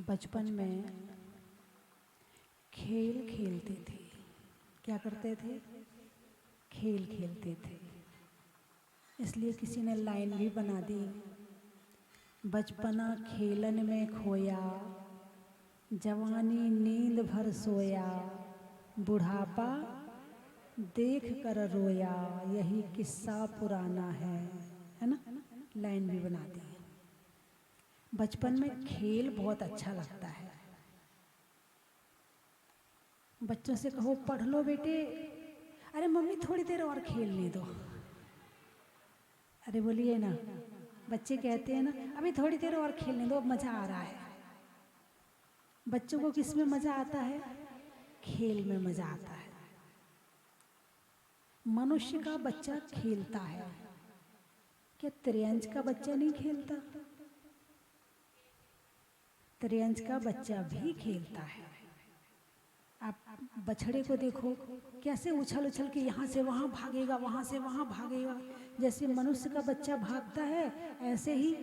बचपन में खेल खेलते थे। क्या करते थे? खेल खेलते थे। इसलिए किसी ने लाइन भी बना दी, बचपना खेलन में खोया, जवानी नींद भर सोया, बुढ़ापा देख कर रोया, यही किस्सा पुराना है ना? लाइन भी बना दी। बचपन में खेल बहुत अच्छा लगता है। बच्चों से कहो पढ़ लो बेटे, अरे मम्मी थोड़ी देर और खेलने दो। अरे बोलिए ना, बच्चे कहते हैं ना अभी थोड़ी देर और खेलने दो, अब मज़ा आ रहा है। बच्चों को किस में मज़ा आता है? खेल में मज़ा आता है। मनुष्य का बच्चा खेलता है, क्या त्रियंच का बच्चा नहीं खेलता? त्रियंच का बच्चा भी खेलता है। आप बछड़े को देखो कैसे उछल उछल के यहाँ से वहाँ भागेगा, वहाँ से वहाँ भागेगा। जैसे मनुष्य का बच्चा भागता है ऐसे ही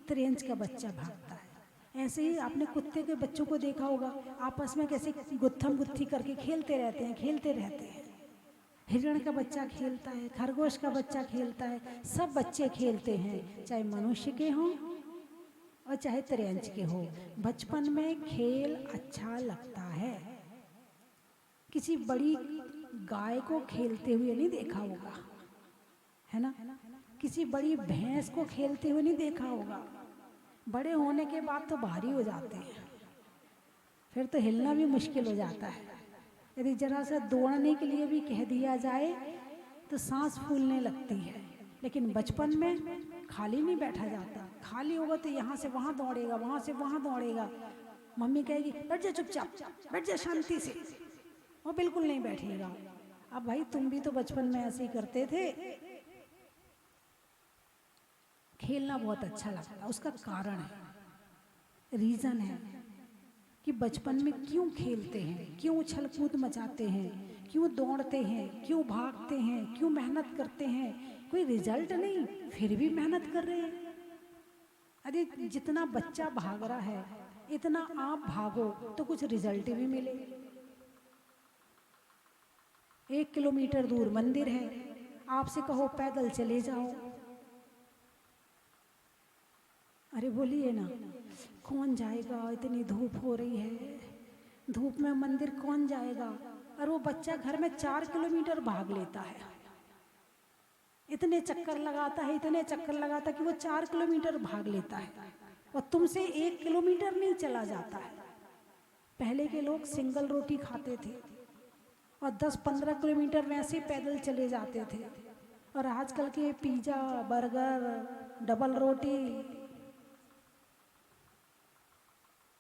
त्रियंच का बच्चा भागता है। ऐसे ही आपने कुत्ते के बच्चों को देखा होगा, आपस में कैसे गुत्थम गुत्थी करके खेलते रहते हैं, खेलते रहते हैं। हिरण का बच्चा खेलता है, खरगोश का बच्चा खेलता है, सब बच्चे खेलते हैं, चाहे मनुष्य के हों और चाहे त्रियंच के हो। बचपन में खेल अच्छा लगता है। किसी बड़ी गाय को खेलते हुए नहीं देखा होगा, है ना? किसी बड़ी भैंस को खेलते हुए नहीं देखा होगा। बड़े होने के बाद तो भारी हो जाते हैं, फिर तो हिलना भी मुश्किल हो जाता है। यदि जरा सा दौड़ने के लिए भी कह दिया जाए तो सांस फूलने लगती है। लेकिन बचपन में खाली नहीं बैठा जाता। खाली होगा तो यहाँ से वहाँ दौड़ेगा, वहाँ से वहाँ दौड़ेगा। मम्मी कहेगी बैठ जा चुपचाप, बैठ जा शांति से, वो बिल्कुल नहीं बैठेगा। अब भाई तुम भी तो बचपन में ऐसे ही करते थे। खेलना बहुत अच्छा लगता है, उसका कारण है, रीज़न है कि बचपन में क्यों खेलते हैं, क्यों उछल कूद मचाते हैं, क्यों दौड़ते हैं, क्यों भागते हैं, क्यों मेहनत करते हैं। कोई रिजल्ट नहीं, फिर भी मेहनत कर रहे हैं। अरे जितना बच्चा भाग रहा है इतना आप भागो तो कुछ रिजल्ट भी मिले। 1 किलोमीटर दूर मंदिर है, आपसे कहो पैदल चले जाओ, अरे बोलिए ना, कौन जाएगा? इतनी धूप हो रही है, धूप में मंदिर कौन जाएगा? और वो बच्चा घर में 4 किलोमीटर भाग लेता है, इतने चक्कर लगाता है, इतने चक्कर लगाता है कि वो 4 किलोमीटर भाग लेता है और तुमसे 1 किलोमीटर नहीं चला जाता है। पहले के लोग सिंगल रोटी खाते थे और 10-15 किलोमीटर वैसे ही पैदल चले जाते थे। और आजकल के पिज़्ज़ा, बर्गर, डबल रोटी,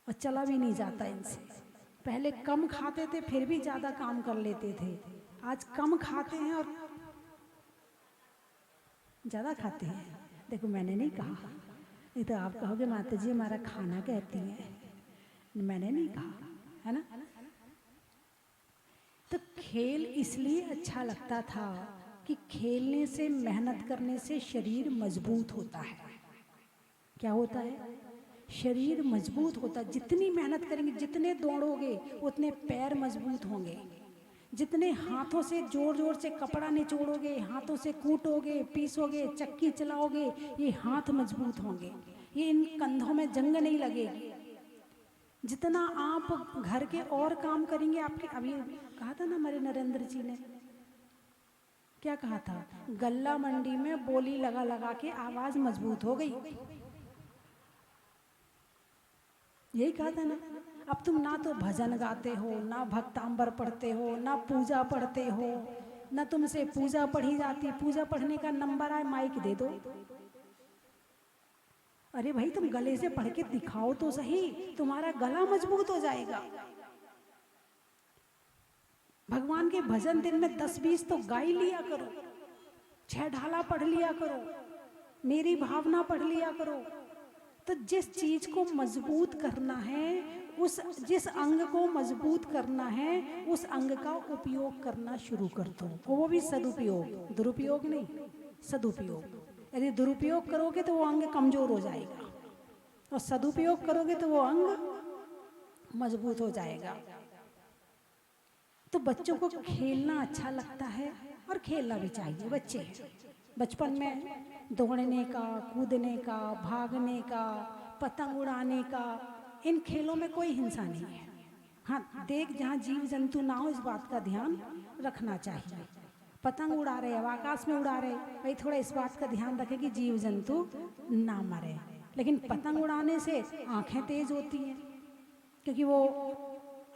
और चला भी नहीं जाता इनसे। पहले कम खाते थे फिर भी ज़्यादा काम कर लेते थे, आज कम खाते हैं और ज़्यादा खाते हैं। देखो मैंने नहीं कहा, नहीं तो आप कहोगे माता जी हमारा खाना कहती हैं, मैंने नहीं कहा, है ना? तो खेल इसलिए अच्छा लगता था कि खेलने से, मेहनत करने से शरीर मजबूत होता है। क्या होता है? शरीर मजबूत होता है। जितनी मेहनत करेंगे, जितने दौड़ोगे उतने पैर मजबूत होंगे। जितने हाथों से जोर जोर से कपड़ा निचोड़ोगे, हाथों से कूटोगे, पीसोगे, चक्की चलाओगे, ये हाथ मजबूत होंगे, ये इन कंधों में जंग नहीं लगेगी। जितना आप घर के और काम करेंगे, आपके अभी कहा था ना हमारे नरेंद्र जी ने, क्या कहा था? गल्ला मंडी में बोली लगा लगा के आवाज मजबूत हो गई, यही कहा था ना। अब तुम ना तो भजन गाते हो, ना भक्तांबर पढ़ते हो, ना पूजा पढ़ते हो, ना तुमसे पूजा पढ़ी जाती। पूजा पढ़ने का नंबर आए माइक दे दो। अरे भाई तुम गले से पढ़ के दिखाओ तो सही, तुम्हारा गला मजबूत हो जाएगा। भगवान के भजन दिन में 10-20 तो गा ही लिया करो, 6 ढाला पढ़ लिया करो, मेरी भावना पढ़ लिया करो। तो जिस चीज को मजबूत करना है, उस जिस अंग को मजबूत करना है, उस अंग का उपयोग करना शुरू कर दो। वो भी सदुपयोग, दुरुपयोग नहीं, सदुपयोग। यदि दुरुपयोग करोगे तो वो अंग कमजोर हो जाएगा और सदुपयोग करोगे तो वो अंग मजबूत हो जाएगा। तो बच्चों को खेलना अच्छा लगता है और खेलना भी चाहिए। बच्चे बचपन में दौड़ने का, कूदने का, भागने का, पतंग उड़ाने का, इन खेलों में कोई हिंसा नहीं है। हाँ, देख जहाँ जीव जंतु ना हो इस बात का ध्यान रखना चाहिए। पतंग उड़ा रहे हैं, आकाश में उड़ा रहे, भाई थोड़ा इस बात का ध्यान रखें कि जीव जंतु ना मरे। लेकिन पतंग उड़ाने से आंखें तेज होती हैं, क्योंकि वो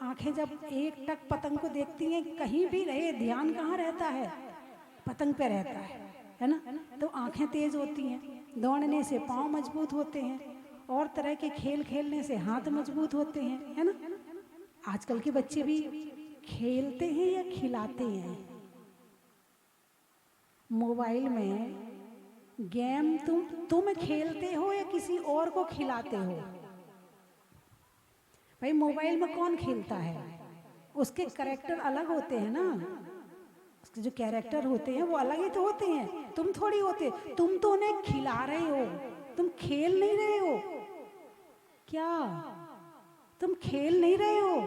आंखें जब एक टक पतंग को देखती हैं, कहीं भी रहे ध्यान कहाँ रहता है, पतंग पे रहता है ना। तो आंखें तेज होती हैं, दौड़ने से पाँव मजबूत होते हैं, और तरह के खेल खेलने से हाथ मजबूत होते हैं, है ना। आजकल के बच्चे भी खेलते हैं या खिलाते हैं? मोबाइल में गेम तुम खेलते हो या किसी और को खिलाते हो? भाई मोबाइल में कौन खेलता है? उसके कैरेक्टर अलग होते हैं ना, उसके जो कैरेक्टर होते हैं वो अलग ही तो होते हैं, तुम थोड़ी होते। तुम तो उन्हें खिला रहे हो, तुम खेल नहीं रहे हो। क्या तुम खेल नहीं रहे हो?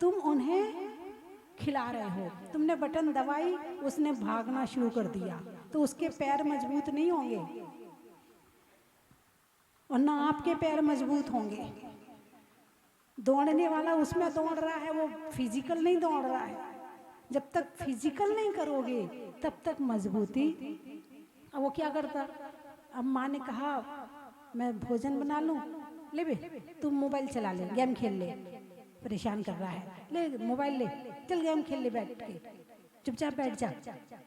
तुम उन्हें खिला रहे हो। तुमने बटन दबाई, उसने भागना शुरू कर दिया, तो उसके पैर मजबूत नहीं होंगे और ना आपके पैर मजबूत होंगे। दौड़ने वाला उसमें दौड़ रहा है, वो फिजिकल नहीं दौड़ रहा है। जब तक फिजिकल नहीं करोगे तब तक मजबूती। अब वो क्या करता, अब माँ ने कहा मैं भोजन बना लूं, ले बे तुम मोबाइल चला ले, गेम खेल ले, परेशान कर रहा है, ले मोबाइल ले, चल गेम खेल ले, बैठ के चुपचाप बैठ जा।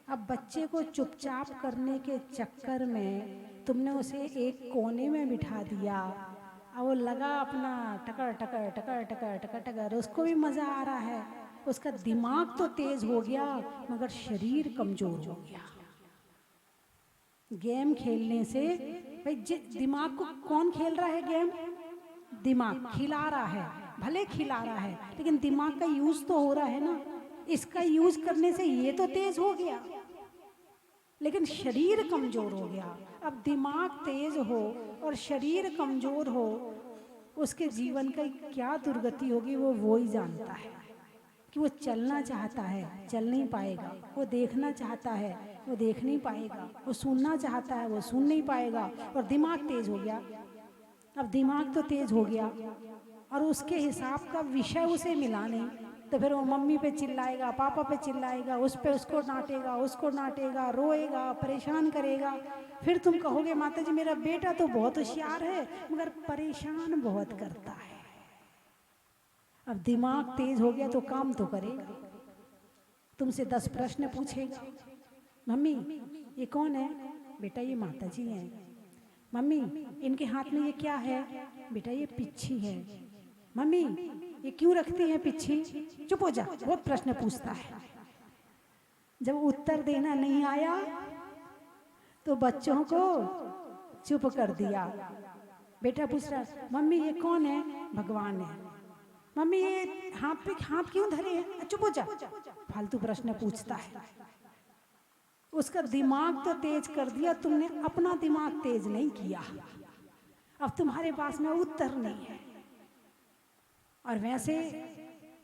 अब बच्चे को चुपचाप करने के चक्कर में तुमने उसे एक कोने में बिठा दिया, और वो लगा अपना टकर टकर टकर टकर टकर टकर, उसको भी मज़ा आ रहा है। उसका दिमाग तो तेज हो गया मगर शरीर कमजोर हो गया। गेम खेलने से भाई दिमाग को कौन खेल रहा है गेम? दिमाग खिला रहा है, भले खिला रहा है लेकिन दिमाग का यूज तो हो रहा है ना। इसका यूज करने से ये तो तेज हो गया लेकिन शरीर कमजोर हो गया। अब दिमाग तेज हो और शरीर कमजोर हो, उसके जीवन का क्या दुर्गति होगी वो ही जानता है। कि वो चलना चाहता है, चल नहीं पाएगा, वो देखना चाहता है, वो देख नहीं पाएगा, वो सुनना चाहता है, वो सुन नहीं पाएगा। और दिमाग तेज हो गया। अब दिमाग तो तेज हो गया और उसके हिसाब का विषय उसे मिला नहीं, तो फिर वो मम्मी पे चिल्लाएगा, पापा पे चिल्लाएगा, उस पे उसको डांटेगा, रोएगा, परेशान करेगा। फिर तुम कहोगे माता जी मेरा बेटा तो बहुत होशियार है मगर परेशान बहुत करता है। अब दिमाग तेज हो गया तो काम तो करेगा, तुमसे 10 प्रश्न पूछेगा। मम्मी ये कौन है? बेटा ये माता जी हैं। मम्मी इनके हाथ में ये क्या है? बेटा ये पिच्छी है। मम्मी ये क्यों रखती हैं पिच्छी? चुप हो जा, बहुत प्रश्न पूछता है। जब उत्तर देना नहीं आया तो बच्चों को चुप कर दिया। बेटा पूछ रहा मम्मी ये कौन है? भगवान है। मम्मी ये हाथ क्यों धरे हैं? चुप हो जा, फालतू प्रश्न पूछता है। उसका दिमाग तो तेज कर दिया, तुमने अपना दिमाग तेज नहीं किया। अब तुम्हारे पास में उत्तर नहीं है। और वैसे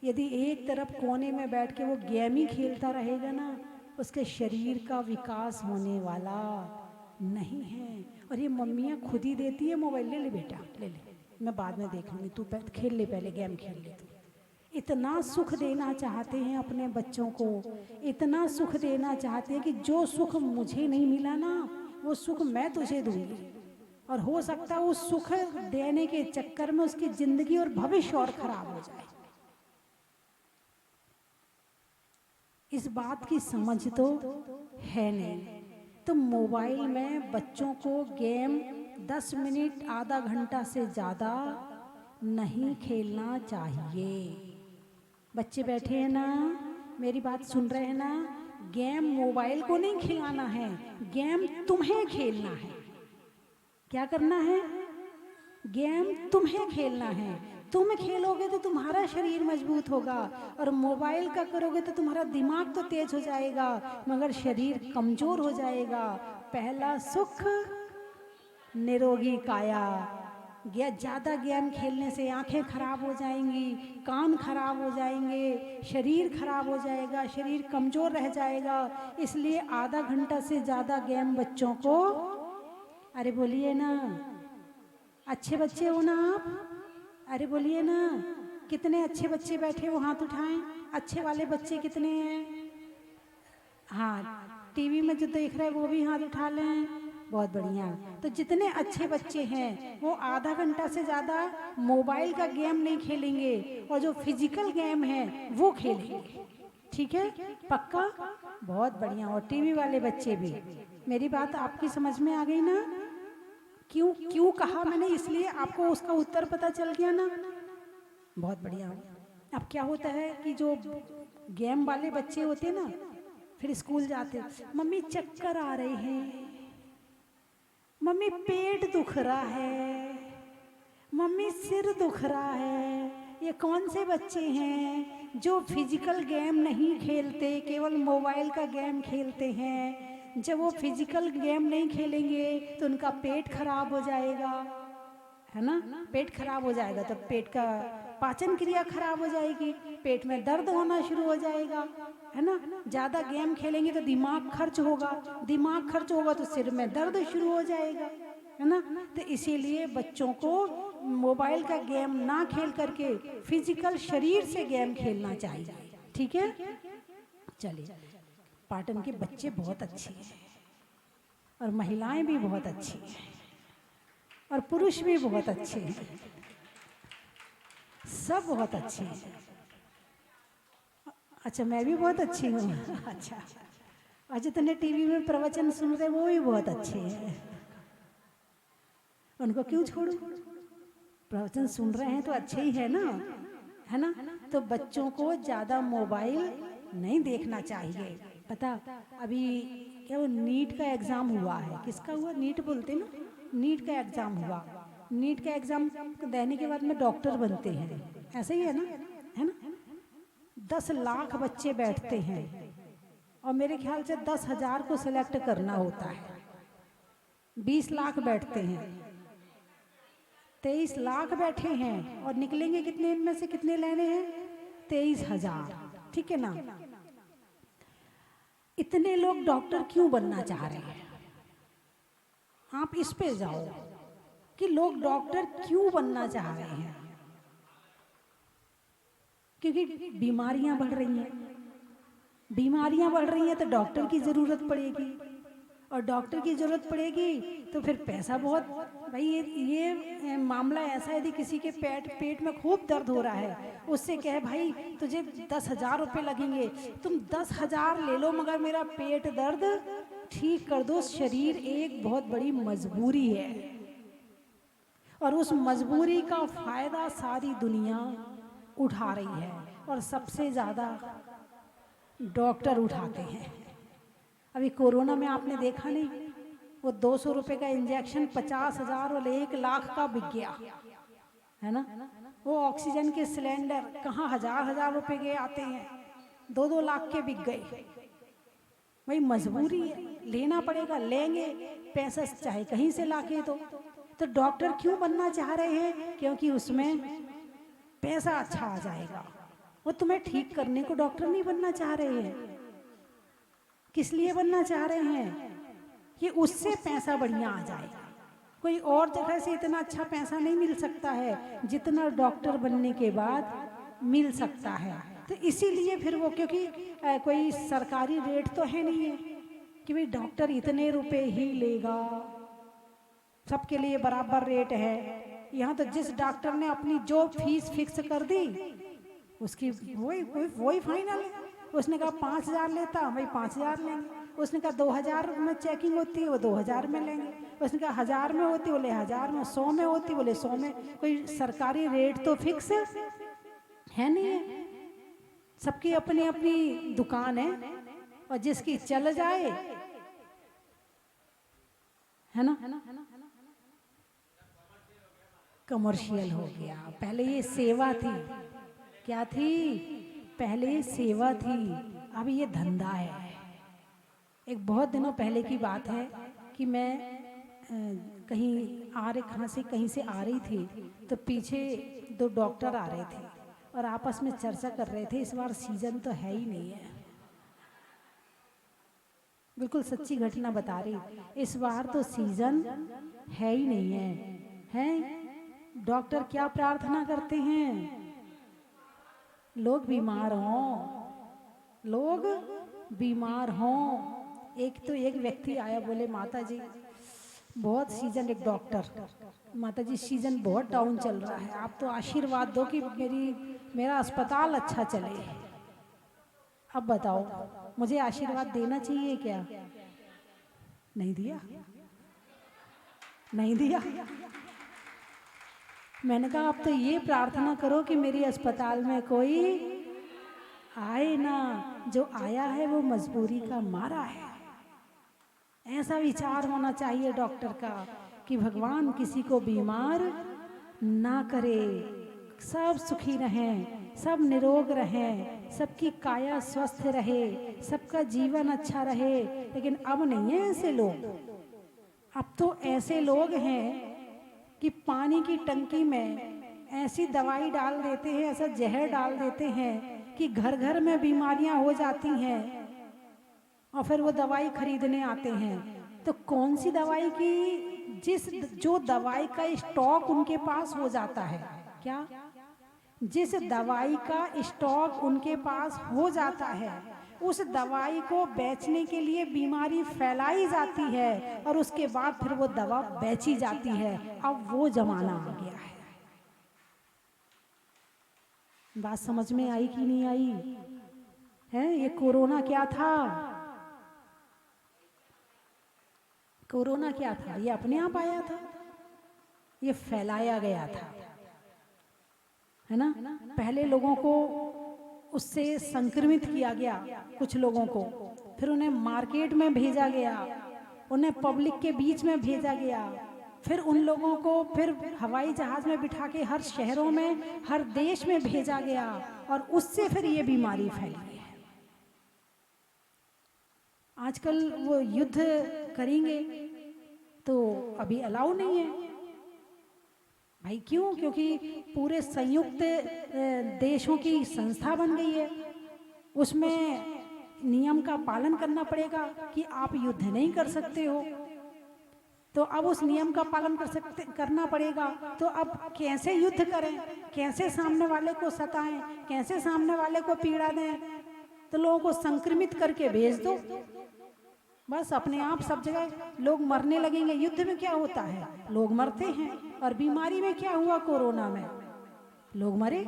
यदि एक तरफ कोने में बैठ के वो गेम ही खेलता रहेगा ना, उसके शरीर का विकास होने वाला नहीं है। और ये मम्मियाँ खुद ही देती है मोबाइल, ले ले बेटा ले ले, मैं बाद में देख लूँगी, तू खेल ले, पहले गेम खेल ले। तू इतना सुख देना चाहते हैं अपने बच्चों को, इतना सुख देना चाहते हैं कि जो सुख मुझे नहीं मिला ना वो सुख मैं तुझे दूंगी। और हो सकता है उस सुख देने के चक्कर में उसकी जिंदगी और भविष्य और खराब हो जाए। इस बात की समझ तो है नहीं। तो मोबाइल में बच्चों को गेम 10 मिनट आधा घंटा से ज़्यादा नहीं खेलना चाहिए। बच्चे बैठे हैं ना, मेरी बात सुन रहे हैं ना, गेम मोबाइल को नहीं खिलाना है, गेम तुम्हें खेलना है। क्या करना है? गेम तुम्हें खेलना है। तुम खेलोगे तो तुम्हारा शरीर मजबूत होगा, और मोबाइल का करोगे तो तुम्हारा दिमाग तो तेज हो जाएगा मगर शरीर कमजोर हो जाएगा। पहला सुख निरोगी काया, ज़्यादा गेम खेलने से आंखें खराब हो जाएंगी, कान खराब हो जाएंगे, शरीर खराब हो जाएगा, शरीर कमज़ोर रह जाएगा। इसलिए आधा घंटा से ज़्यादा गेम बच्चों को, अरे बोलिए ना, अच्छे बच्चे हो ना आप, अरे बोलिए ना, कितने अच्छे बच्चे बैठे हो हाथ उठाएं, अच्छे वाले बच्चे कितने हैं? हाँ, टीवी में जो देख रहे हैं वो भी हाथ उठा लें, बहुत बढ़िया। तो जितने अच्छे बच्चे हैं वो आधा घंटा से ज़्यादा मोबाइल का गेम नहीं खेलेंगे और जो फिजिकल गेम है वो खेलेंगे, ठीक है? पक्का? बहुत बढ़िया। और टीवी वाले बच्चे भी। मेरी बात आपकी समझ में आ गई ना? क्यों क्यों कहा मैंने, इसलिए आपको उसका उत्तर पता चल गया ना? बहुत बढ़िया। अब क्या होता है कि जो गेम वाले बच्चे होते हैं ना, फिर स्कूल जाते हैं, मम्मी चक्कर आ रहे हैं, मम्मी पेट दुख रहा है, मम्मी सिर दुख रहा है। ये कौन से बच्चे हैं जो फिजिकल गेम नहीं खेलते, केवल मोबाइल का गेम खेलते हैं? जब वो फिजिकल गेम नहीं खेलेंगे तो उनका पेट खराब हो जाएगा, है ना? पेट खराब हो जाएगा तो पेट का पाचन क्रिया खराब हो जाएगी, पेट में दर्द होना शुरू हो जाएगा, है ना? ज़्यादा गेम खेलेंगे तो दिमाग खर्च होगा, दिमाग खर्च होगा तो सिर में दर्द शुरू हो जाएगा, है ना? तो इसीलिए बच्चों को मोबाइल का गेम ना खेल करके फिजिकल शरीर से गेम खेलना चाहिए, ठीक है? चलिए, पाटन के बच्चे बहुत अच्छे हैं और महिलाएं भी बहुत अच्छी हैं और पुरुष भी बहुत अच्छे हैं, सब बहुत अच्छे हैं। अच्छा, मैं भी बहुत अच्छी हूँ। अच्छा, और जितने टीवी में प्रवचन सुन रहे वो भी बहुत अच्छे हैं, उनको क्यों छोड़ूं? प्रवचन सुन रहे हैं तो अच्छे ही है ना, है ना? तो बच्चों को ज़्यादा मोबाइल नहीं देखना चाहिए। पता अभी क्या वो नीट का एग्ज़ाम हुआ है, किसका हुआ? नीट बोलते ना, नीट का एग्ज़ाम हुआ। नीट का एग्ज़ाम देने के बाद में डॉक्टर बनते हैं, ऐसे ही है ना, है ना? 10 लाख बच्चे बैठते हैं और मेरे ख्याल से 10,000 को सिलेक्ट करना होता है। 20 लाख बैठते हैं, 23 लाख बैठे हैं और निकलेंगे कितने? इनमें से कितने लेने हैं? 23,000, ठीक है ना? इतने लोग डॉक्टर क्यों बनना चाह रहे हैं? आप इस पे जाओ कि लोग डॉक्टर क्यों बनना चाह रहे हैं। क्योंकि बीमारियां बढ़ रही हैं, बीमारियां बढ़ रही हैं तो डॉक्टर की ज़रूरत पड़ेगी और डॉक्टर की ज़रूरत पड़ेगी तो फिर पैसा बहुत। भाई ये मामला ऐसा है यदि किसी के पेट में खूब दर्द हो रहा है, उससे कहे भाई तुझे 10,000 रुपये लगेंगे, तुम 10,000 ले लो मगर मेरा पेट दर्द ठीक कर दो। शरीर एक बहुत बड़ी मजबूरी है और उस मजबूरी का फ़ायदा सारी दुनिया उठा रही है और सबसे ज़्यादा डॉक्टर उठाते हैं। अभी कोरोना में आपने देखा नहीं, वो 200 रुपये का इंजेक्शन 50,000 और 1 लाख का बिक गया, है ना? वो ऑक्सीजन के सिलेंडर कहाँ हजार रुपए के आते हैं, 2-2 लाख के बिक गए। वही मजबूरी है, लेना पड़ेगा, लेंगे, पैसा चाहे कहीं से लाके दो। तो डॉक्टर क्यों बनना चाह रहे हैं? क्योंकि उसमें पैसा अच्छा आ जाएगा। वो तुम्हें ठीक करने को डॉक्टर नहीं बनना चाह रहे हैं। किस लिए बनना चाह रहे हैं? कि उससे पैसा बढ़िया आ जाएगा। कोई और जगह से इतना अच्छा पैसा नहीं मिल सकता है जितना डॉक्टर बनने के बाद मिल सकता है। तो इसीलिए फिर वो, क्योंकि कोई सरकारी रेट तो है नहीं है कि भाई डॉक्टर इतने रुपए ही लेगा, सबके लिए बराबर रेट है। यहाँ तो जिस डॉक्टर ने अपनी जो फीस फिक्स कर दी उसकी वही फाइनल है। उसने कहा 5,000 लेता, भाई 5,000 लेंगे। उसने कहा 2,000 में चेकिंग होती है, वो 2,000 में लेंगे। उसने कहा 1,000 में होती, बोले 1,000 में। 100 में होती, बोले 100 में। कोई सरकारी रेट तो फिक्स है नहीं है, सबकी अपनी अपनी दुकान है और जिसकी चल जाए, है ना, कमर्शियल हो गया। पहले ये सेवा थी, क्या थी? पहले सेवा थी, अभी ये धंधा है। एक बहुत दिनों पहले की बात है कि मैं कहीं आ रहे, कहाँ से कहीं से आ रही थी, तो पीछे 2 डॉक्टर आ रहे थे और आपस में चर्चा कर रहे थे, इस बार सीजन तो है ही नहीं है। बिल्कुल सच्ची घटना बता रही, इस बार तो सीजन है ही नहीं है। हैं डॉक्टर क्या प्रार्थना करते हैं? लोग बीमार हों, लोग बीमार हों। एक व्यक्ति आया, बोले माता जी बहुत सीजन, एक डॉक्टर, माता जी सीजन बहुत डाउन चल रहा है, आप तो आशीर्वाद दो कि मेरा अस्पताल अच्छा चले। अब बताओ मुझे आशीर्वाद देना चाहिए क्या? नहीं दिया, नहीं दिया। मैंने कहा आप तो ये प्रार्थना करो कि मेरी अस्पताल में कोई आए ना, जो आया है वो मजबूरी का मारा है। ऐसा विचार होना चाहिए डॉक्टर का कि भगवान किसी को बीमार ना करे, सब सुखी रहें, सब निरोग रहें, सबकी काया स्वस्थ रहे, सबका जीवन अच्छा रहे। लेकिन अब नहीं है ऐसे लोग। अब तो ऐसे लोग हैं कि पानी की टंकी में ऐसी दवाई डाल देते हैं, ऐसा जहर डाल देते हैं कि घर घर में बीमारियां हो जाती हैं और फिर वो दवाई खरीदने आते हैं। तो कौन सी दवाई की, जो दवाई का स्टॉक उनके पास हो जाता है, क्या जिस दवाई का स्टॉक उनके पास हो जाता है, उस दवाई को बेचने के लिए बीमारी फैलाई जाती है और उसके बाद फिर वो दवा बेची जाती है। अब वो जमाना आ गया है। बात समझ में आई कि नहीं आई है? ये कोरोना क्या था? कोरोना क्या था? ये अपने आप आया था, ये फैलाया गया था, है ना? पहले लोगों को उससे संक्रमित किया गया, कुछ लोगों को, फिर उन्हें मार्केट में भेजा गया, उन्हें पब्लिक के बीच में भेजा गया, फिर उन लोगों को फिर हवाई जहाज में बिठा के हर शहरों में, हर देश में भेजा गया और उससे फिर ये बीमारी फैली है। आजकल वो युद्ध करेंगे तो अभी अलाउ नहीं है भाई। क्यों? क्योंकि पूरे संयुक्त देशों की संस्था बन गई है, उसमें नियम का पालन करना पड़ेगा कि आप युद्ध नहीं कर सकते हो। तो अब उस नियम का पालन करना पड़ेगा। तो अब कैसे युद्ध करें, कैसे सामने वाले को सताएं, कैसे सामने वाले को पीड़ा दें? तो लोगों को संक्रमित करके भेज दो, बस अपने आप सब जगह लोग मरने लगेंगे। युद्ध में क्या होता है? लोग मरते हैं। और बीमारी में क्या हुआ? कोरोना में लोग मरे।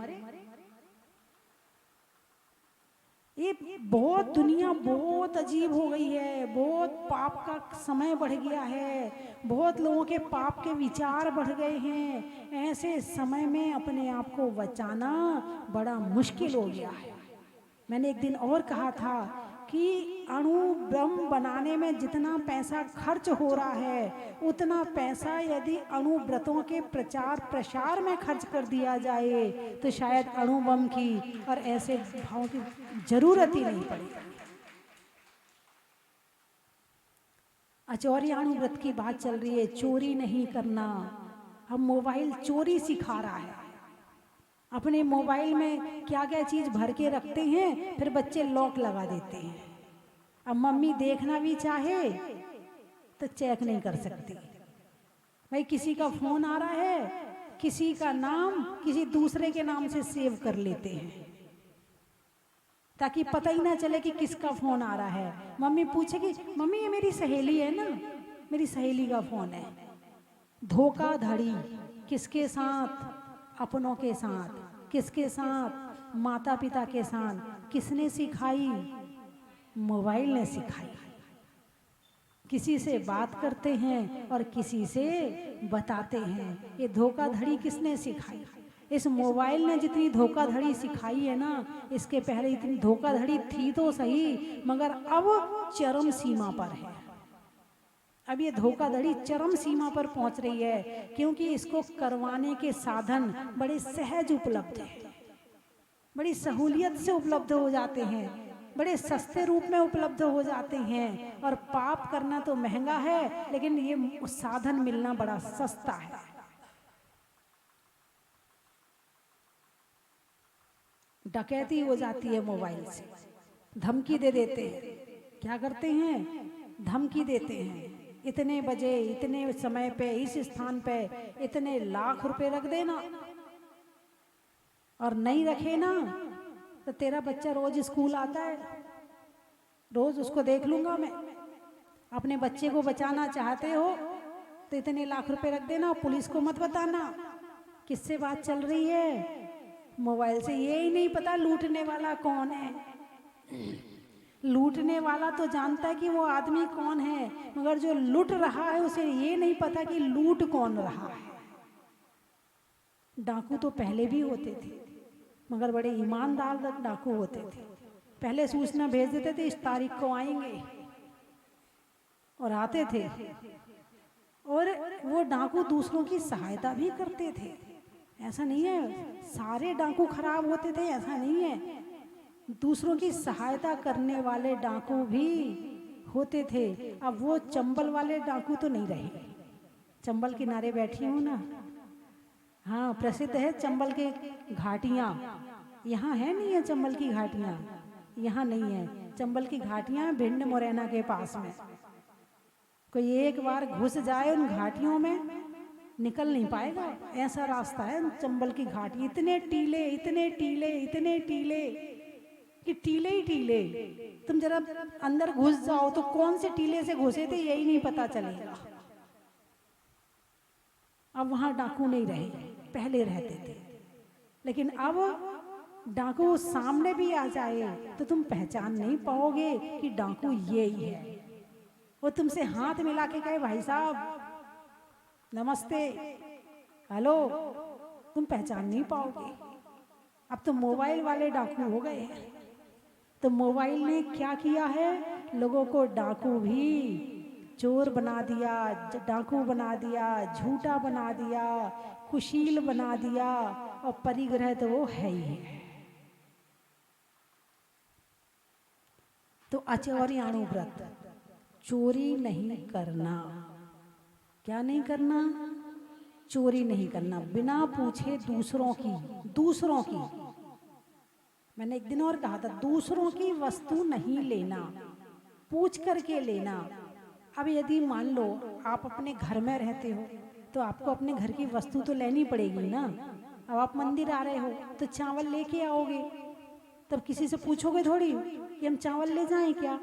ये बहुत दुनिया बहुत अजीब हो गई है, बहुत पाप का समय बढ़ गया है, बहुत लोगों के पाप के विचार बढ़ गए हैं। ऐसे समय में अपने आप को बचाना बड़ा मुश्किल हो गया है। मैंने एक दिन और कहा था कि अणु बम बनाने में जितना पैसा खर्च हो रहा है, उतना पैसा यदि अणु व्रतों के प्रचार प्रसार में खर्च कर दिया जाए तो शायद अणु बम की और ऐसे भावों की जरूरत ही नहीं पड़ेगी। अचौरियाणु व्रत की बात चल रही है, चोरी नहीं करना। हम मोबाइल चोरी सिखा रहा है। अपने मोबाइल में क्या क्या चीज भर के रखते हैं, फिर बच्चे लॉक लगा देते हैं। अब मम्मी देखना भी चाहे तो चेक नहीं कर सकती। भाई किसी का फोन आ रहा है, किसी का नाम किसी दूसरे के नाम से सेव कर लेते हैं ताकि पता ही ना चले कि किसका फोन आ रहा है। मम्मी पूछेगी, मम्मी ये मेरी सहेली है ना, मेरी सहेली का फोन है। धोखाधड़ी किसके साथ? अपनों के साथ। किसके साथ? माता पिता के साथ। किसने सिखाई? मोबाइल ने सिखाई। किसी से बात करते हैं और किसी से बताते हैं। ये धोखाधड़ी किसने सिखाई? इस मोबाइल ने जितनी धोखाधड़ी सिखाई है ना, इसके पहले इतनी धोखाधड़ी थी तो सही, मगर अब चरम सीमा पर है। अब ये धोखाधड़ी चरम सीमा पर पहुंच रही है, क्योंकि इसको करवाने के साधन बड़े सहज उपलब्ध हैं, बड़ी सहूलियत से उपलब्ध हो जाते हैं। बड़े सस्ते रूप में उपलब्ध हो जाते हैं। और पाप करना तो महंगा है, लेकिन ये साधन मिलना बड़ा सस्ता है। डकैती हो जाती है मोबाइल से, धमकी दे देते हैं। क्या करते हैं? धमकी देते हैं, इतने बजे इतने समय पे इस स्थान पे इतने लाख रुपए रख देना, और नहीं रखे ना तो तेरा बच्चा रोज स्कूल आता है, रोज उसको देख लूंगा मैं। अपने बच्चे को बचाना चाहते हो तो इतने लाख रुपए रख देना, और पुलिस को मत बताना। किससे बात चल रही है? मोबाइल से। ये ही नहीं पता लूटने वाला कौन है। लूटने वाला तो जानता है कि वो आदमी कौन है, मगर जो लूट रहा है उसे ये नहीं पता कि लूट कौन रहा है। डाकू तो पहले भी होते थे, मगर बड़े ईमानदार डाकू होते थे। पहले सूचना भेज देते थे, इस तारीख को आएंगे, और आते थे। और वो डाकू दूसरों की सहायता भी करते थे। ऐसा नहीं है सारे डाकू खराब होते थे, ऐसा नहीं है। दूसरों की सहायता करने वाले डाकू भी होते थे। अब वो चंबल वाले डाकू तो नहीं रहे। चंबल किनारे बैठी हूँ ना, हाँ, प्रसिद्ध है चंबल के घाटियाँ। यहाँ है नहीं है चंबल की घाटियाँ, यहाँ नहीं है। चंबल की घाटियाँ भिंड मुरैना के पास में। कोई एक बार घुस जाए उन घाटियों में निकल नहीं पाएगा, ऐसा रास्ता है चंबल की घाटी। इतने टीले इतने टीले इतने टीले कि टीले ही टीले। तुम जरा अंदर घुस जाओ तो कौन से टीले से घुसे थे यही नहीं पता चलेगा। अब वहां डाकू नहीं रहे, पहले रहते थे। लेकिन अब डाकू सामने भी आ जाए तो तुम पहचान नहीं पाओगे कि डाकू ये ही है। वो तुमसे हाथ मिला के कहे, भाई साहब नमस्ते, हेलो, तुम पहचान नहीं पाओगे। अब तो मोबाइल वाले डाकू हो गए हैं। तो मोबाइल ने क्या किया है? लोगों को डाकू भी चोर बना दिया, डाकू बना दिया, झूठा बना दिया, कुशील बना दिया, और परिग्रह तो वो है ही है। तो अचौरियाणु व्रत, चोरी नहीं करना। क्या नहीं करना? चोरी नहीं करना, बिना पूछे दूसरों की। मैंने एक दिन और कहा था, दूसरों की वस्तु नहीं लेना, पूछ करके लेना। अब यदि मान लो आप अपने घर में रहते हो तो आपको अपने घर की वस्तु तो लेनी पड़ेगी ना। अब आप मंदिर आ रहे हो तो चावल लेके आओगे, तब किसी से पूछोगे थोड़ी कि हम चावल ले जाएं क्या।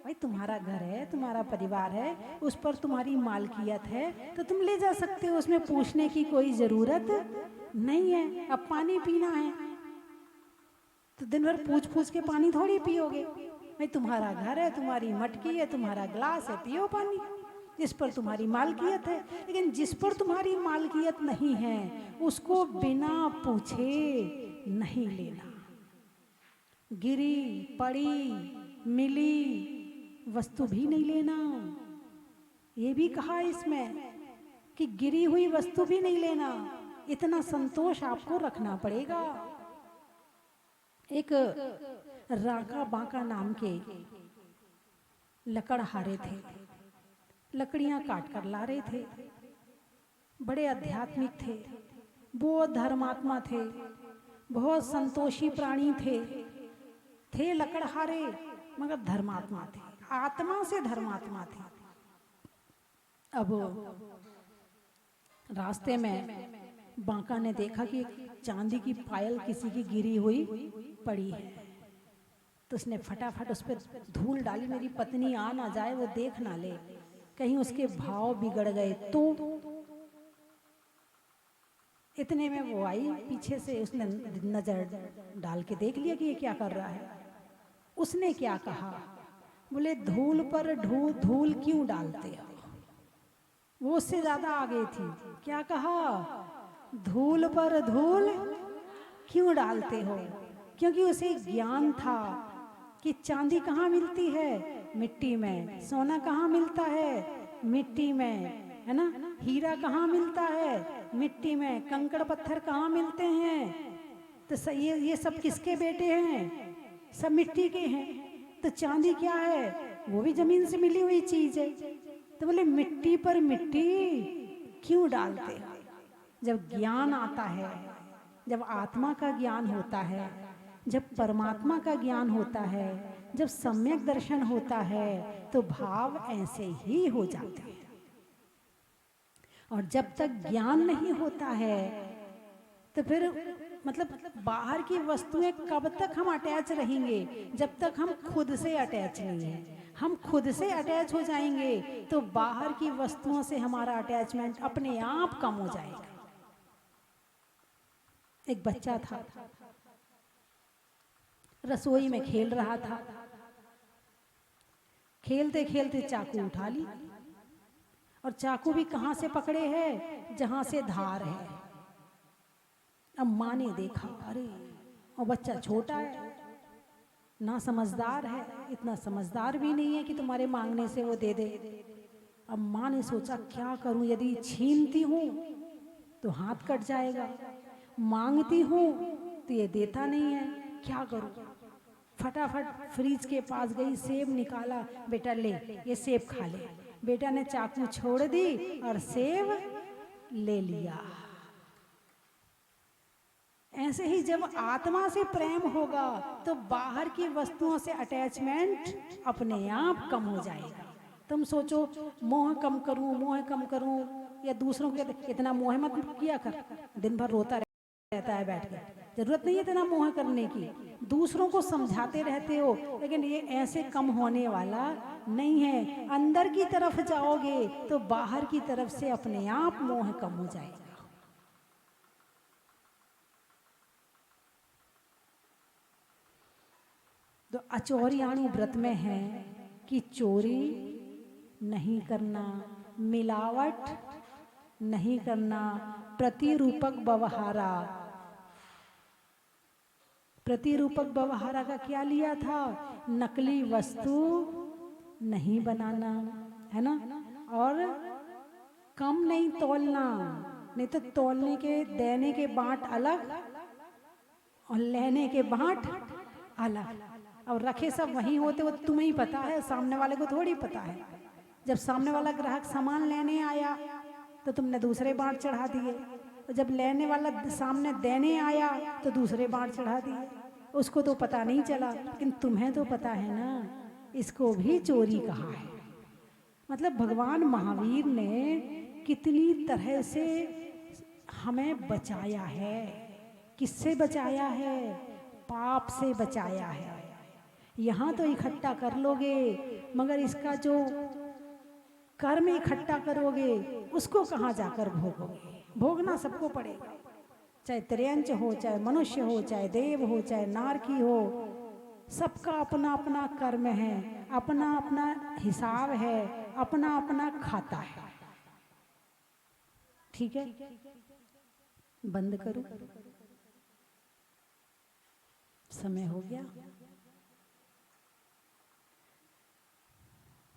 भाई तुम्हारा घर है, तुम्हारा परिवार है, उस पर तुम्हारी मालकियत है, तो तुम ले जा सकते हो, उसमें पूछने की कोई जरूरत नहीं है। अब पानी पीना है तो दिन भर पूछ पूछ के पानी थोड़ी पियोगे। भाई तुम्हारा घर है, तुम्हारी मटकी है, तुम्हारा ग्लास है, पियो पानी, जिस पर तुम्हारी मालकियत है। लेकिन जिस पर तुम्हारी मालकियत नहीं है उसको बिना पूछे नहीं लेना। गिरी पड़ी मिली वस्तु भी नहीं लेना। ये भी कहा इसमें कि गिरी हुई वस्तु भी नहीं लेना। इतना संतोष आपको रखना पड़ेगा। एक राका बांका नाम के लकड़हारे थे, लकड़ियां काट कर ला रहे थे। बड़े आध्यात्मिक थे, बहुत धर्मात्मा थे, बहुत संतोषी प्राणी थे लकड़हारे, मगर धर्मात्मा थे, आत्मा से धर्मात्मा थे। अब रास्ते में बांका ने देखा कि चांदी की पायल किसी की गिरी हुई पड़ी है, तो उसने फटाफट उस पर धूल डाली, मेरी पत्नी आ ना जाए, वो देख ना ले, कहीं उसके भाव बिगड़ गए तो। इतने में वो आई पीछे से, उसने नजर डाल के देख लिया कि ये क्या कर रहा है। उसने क्या कहा? बोले धूल पर धूल क्यों डालते हो। वो उससे ज्यादा आगे थी। क्या कहा? धूल पर धूल क्यों डालते हो। क्योंकि उसे ज्ञान था कि चांदी कहाँ मिलती है, मिट्टी में। सोना कहाँ मिलता है, मिट्टी में, है ना। हीरा कहाँ मिलता है, मिट्टी में। कंकड़ पत्थर कहाँ मिलते हैं। तो ये सब किसके बेटे हैं? सब मिट्टी के हैं। तो चांदी क्या है? वो भी जमीन से मिली हुई चीज है। तो बोले मिट्टी पर मिट्टी क्यों डालते हो? जब ज्ञान आता है, जब आत्मा का ज्ञान होता है, जब परमात्मा का ज्ञान होता है, जब सम्यक दर्शन होता है, तो भाव ऐसे ही हो जाते हैं। और जब तक ज्ञान नहीं होता है तो फिर मतलब बाहर की वस्तुएं कब तक हम अटैच रहेंगे? जब तक हम खुद से अटैच नहीं है। हम खुद से अटैच हो जाएंगे तो बाहर की वस्तुओं से हमारा अटैचमेंट अपने आप कम हो जाएगा। एक बच्चा था, रसोई में खेल रहा था, खेलते खेलते चाकू उठा ली, और चाकू भी कहां से पकड़े है? जहां से धार है। अब माँ ने देखा, अरे और बच्चा छोटा है, ना समझदार है, इतना समझदार भी नहीं है कि तुम्हारे मांगने से वो दे दे। अब माँ ने सोचा क्या करूं, यदि छीनती हूं तो हाथ कट जाएगा, मांगती हूं तो ये देता नहीं है, क्या करूं? फटाफट फ्रिज के पास गई, सेब निकाला, बेटा ले ये सेब खा ले। बेटा ने चाकू छोड़ दी और सेब ले लिया। ऐसे ही जब आत्मा से प्रेम होगा तो बाहर की वस्तुओं से अटैचमेंट अपने आप कम हो जाएगा। तुम सोचो मोह कम करूं, मोह कम करूं, या दूसरों के इतना मोह मत किया कर, दिन भर रोता रहता है बैठ के, जरूरत नहीं है इतना मोह करने की। दूसरों को समझाते रहते हो, लेकिन ये ऐसे कम होने वाला नहीं है। अंदर की तरफ जाओगे तो बाहर की तरफ से अपने आप मोह कम हो जाएगा। तो अचौरियाणु व्रत में है कि चोरी नहीं करना, मिलावट नहीं करना, प्रतिरूपक व्यवहारा। प्रतिरूपक व्यवहारा का क्या लिया था? नकली वस्तु नहीं बनाना, है ना, और कम नहीं तोलना, नहीं तो तोलने के देने के बांट अलग और लेने के बांट अलग। और रखे सब वहीं होते, वो तुम्हें ही पता है, सामने वाले को थोड़ी पता है। जब सामने वाला ग्राहक सामान लेने आया तो तुमने दूसरे बांट चढ़ा दिए, और जब लेने वाला सामने देने आया तो दूसरे बांट चढ़ा दिए। उसको तो पता नहीं चला, लेकिन तुम्हें तो पता है ना। इसको भी चोरी कहा है। मतलब भगवान महावीर ने कितनी तरह से हमें बचाया है। किससे बचाया है? पाप से बचाया है। यहाँ तो इकट्ठा कर लोगे, मगर इसका जो कर्म इकट्ठा करोगे उसको कहाँ जाकर भोगोगे? भोगना सबको पड़ेगा, चाहे त्रियंच हो, चाहे मनुष्य हो, चाहे देव हो, चाहे नारकी हो। सबका अपना अपना कर्म है, अपना अपना हिसाब है, अपना अपना खाता है। ठीक है, बंद करो, समय हो गया।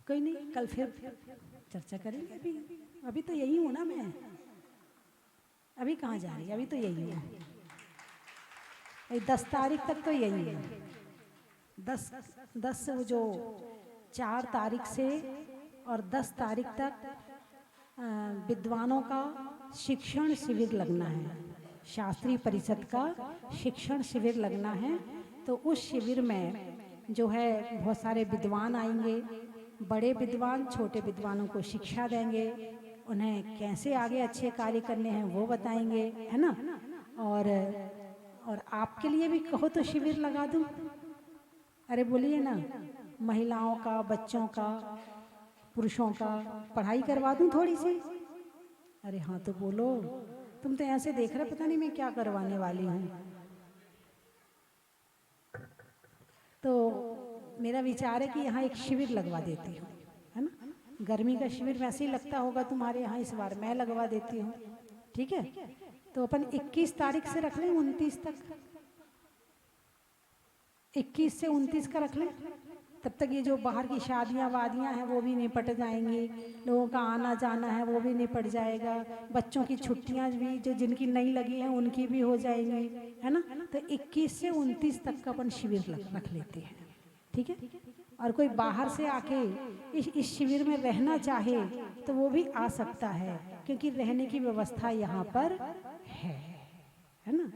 कोई नहीं, कल फिर चर्चा करेंगे। अभी तो यही हूँ ना मैं, अभी कहाँ जा रही? अभी तो यही हूँ। 10 तारीख तक तो यही है। 10 जो 4 तारीख से और 10 तारीख तक विद्वानों का शिक्षण शिविर लगना है। शास्त्रीय परिषद का शिक्षण शिविर लगना है। तो उस शिविर में जो है बहुत सारे विद्वान आएंगे, बड़े विद्वान छोटे विद्वानों को शिक्षा देंगे, उन्हें कैसे आगे अच्छे कार्य करने हैं वो बताएंगे, है ना। और आपके लिए भी कहो तो शिविर लगा दूं। अरे बोलिए ना, महिलाओं का, बच्चों का, पुरुषों का पढ़ाई करवा दूं थोड़ी सी? अरे हाँ तो बोलो। तुम तो ऐसे देख रहे, पता नहीं मैं क्या करवाने वाली हूँ। तो मेरा विचार है कि यहाँ एक शिविर लगवा देती हूँ, है ना। गर्मी का शिविर वैसे ही लगता होगा तुम्हारे यहाँ, इस बार मैं लगवा देती हूँ। ठीक है, तो अपन 21 तारीख से रख लें 29 तक। 21 से 29 का रख लें। तब तक ये जो बाहर की शादियां वादियां हैं वो भी निपट जाएंगी, लोगों का आना जाना है वो भी निपट जाएगा, बच्चों की छुट्टियां भी जो जिनकी नहीं लगी हैं उनकी भी हो जाएंगी, है ना। तो 21 से 29 तक का अपन शिविर रख लेते हैं। ठीक है। और कोई बाहर से आके इस शिविर में रहना चाहे तो वो भी आ सकता है, क्योंकि रहने की व्यवस्था यहाँ पर है ना।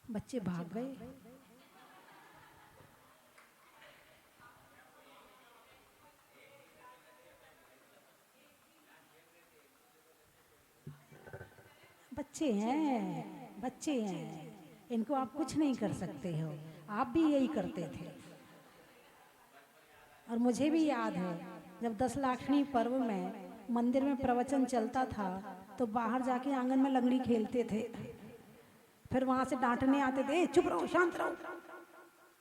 बच्चे भाग गए। बच्चे हैं, इनको आप कुछ नहीं कर सकते हो। आप भी यही करते थे। और मुझे भी याद है जब 10 लाखनी पर्व में मंदिर में प्रवचन चलता था तो बाहर जाके आंगन में लंगड़ी खेलते थे, फिर वहां से डांटने आते थे, चुप रहो, शांत रहो।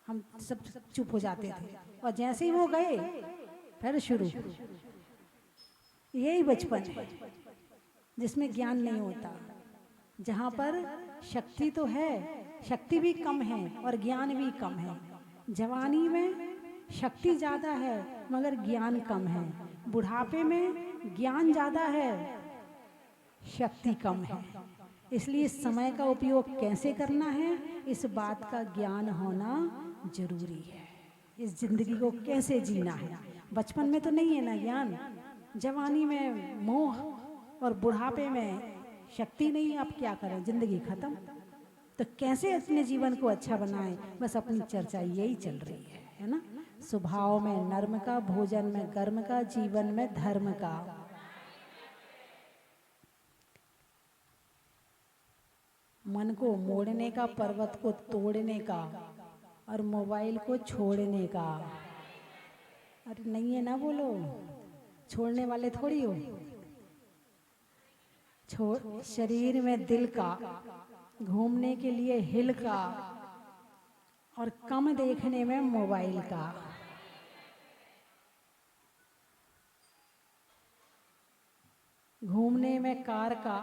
हम सब चुप हो जाते थे, और जैसे ही वो गए फिर शुरू। यही बचपन है जिसमें ज्ञान नहीं होता, जहाँ पर शक्ति तो है, शक्ति भी कम है और ज्ञान भी कम है। जवानी में शक्ति ज़्यादा है मगर ज्ञान कम है, बुढ़ापे में ज्ञान ज़्यादा है, शक्ति कम है। इसलिए समय का उपयोग कैसे करना है, इस बात का ज्ञान होना जरूरी है। इस जिंदगी को कैसे जीना है, बचपन में तो नहीं है ना ज्ञान, जवानी में मोह और बुढ़ापे में शक्ति नहीं। आप क्या करें, जिंदगी खत्म। तो कैसे अपने जीवन को अच्छा बनाएं, बस अपनी चर्चा यही चल रही है ना। स्वभाव में नर्म का, भोजन में कर्म का, जीवन में धर्म का। मन को मोड़ने का, पर्वत को तोड़ने का, और मोबाइल को छोड़ने का। अरे नहीं है ना, बोलो, छोड़ने वाले थोड़ी हो। शरीर में दिल का, घूमने के लिए हिल का, और कम देखने में मोबाइल का। घूमने में कार का,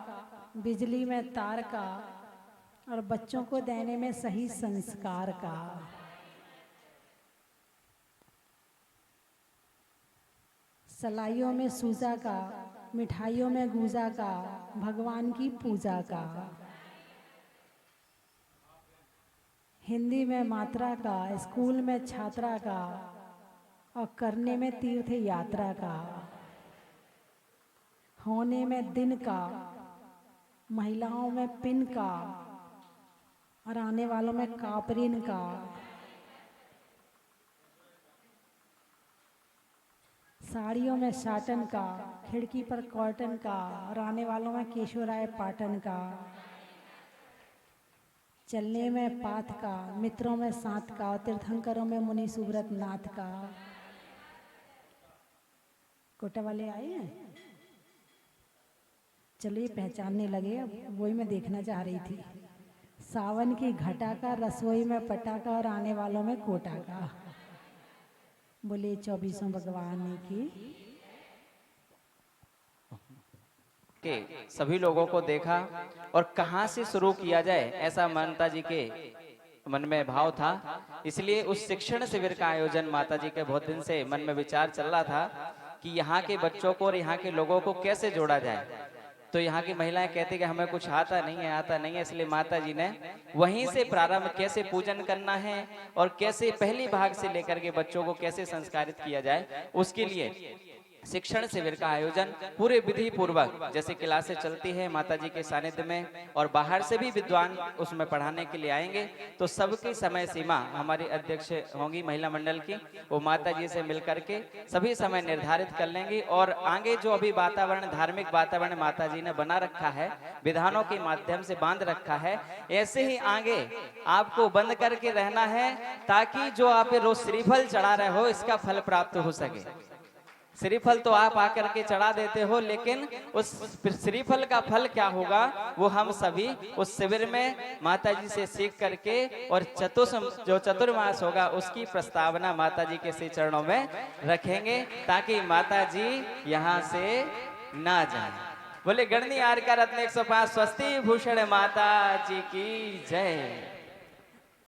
बिजली में तार का, और बच्चों को देने में सही संस्कार का। सलाइयों में सूजा का, मिठाइयों में गूजा का, भगवान की पूजा का। हिंदी में मात्रा का, स्कूल में छात्रा का, और करने में तीर्थ यात्रा का। होने में दिन का, महिलाओं में पिन का, और आने वालों में कापरिन का। साड़ियों में साटन का, खिड़की पर कॉटन का, और आने वालों में केशवराय पाटन का। चलने में पाथ का, मित्रों में साथ का, और तीर्थंकरों में मुनि सुब्रत नाथ का। कोटा वाले आए हैं, चलिए पहचानने लगे। अब वही मैं देखना चाह रही थी। सावन की घटा का, रसोई में पटाखा, और आने वालों में कोटा का। बोले 24 भगवान की। के सभी लोगों को देखा और कहां से शुरू किया जाए, ऐसा माता जी के मन में भाव था। इसलिए उस शिक्षण शिविर का आयोजन माता जी के बहुत दिन से मन में विचार चल रहा था कि यहाँ के बच्चों को और यहाँ के लोगों को कैसे जोड़ा जाए। तो यहाँ की महिलाएं कहती कि हमें कुछ आता नहीं है, इसलिए माता जी ने वहीं से प्रारंभ, कैसे पूजन करना है और कैसे पहली भाग से लेकर के बच्चों को कैसे संस्कारित किया जाए, उसके लिए शिक्षण शिविर का आयोजन पूरे विधि पूर्वक, जैसे क्लासें चलती है माता जी के सानिध्य में, और बाहर से भी विद्वान उसमें पढ़ाने के लिए आएंगे। तो सबकी समय सीमा हमारी अध्यक्ष होंगी महिला मंडल की, वो माता जी से मिलकर के सभी समय निर्धारित कर लेंगी। और आगे जो अभी वातावरण, धार्मिक वातावरण माता जी ने बना रखा है, विधानों के माध्यम से बांध रखा है, ऐसे ही आगे आपको बंद करके रहना है, ताकि जो आप रोज श्रीफल चढ़ा रहे हो इसका फल प्राप्त हो सके। श्रीफल तो आप आकर के चढ़ा देते हो, लेकिन उस श्रीफल का फल क्या होगा वो हम सभी उस शिविर में माता जी से सीख करके, और जो चतुर्मास होगा उसकी प्रस्तावना माता जी के श्री चरणों में रखेंगे, ताकि माता जी यहाँ से ना जाए। बोले गणनी आर का रत्न 105 स्वस्ति भूषण माता जी की जय।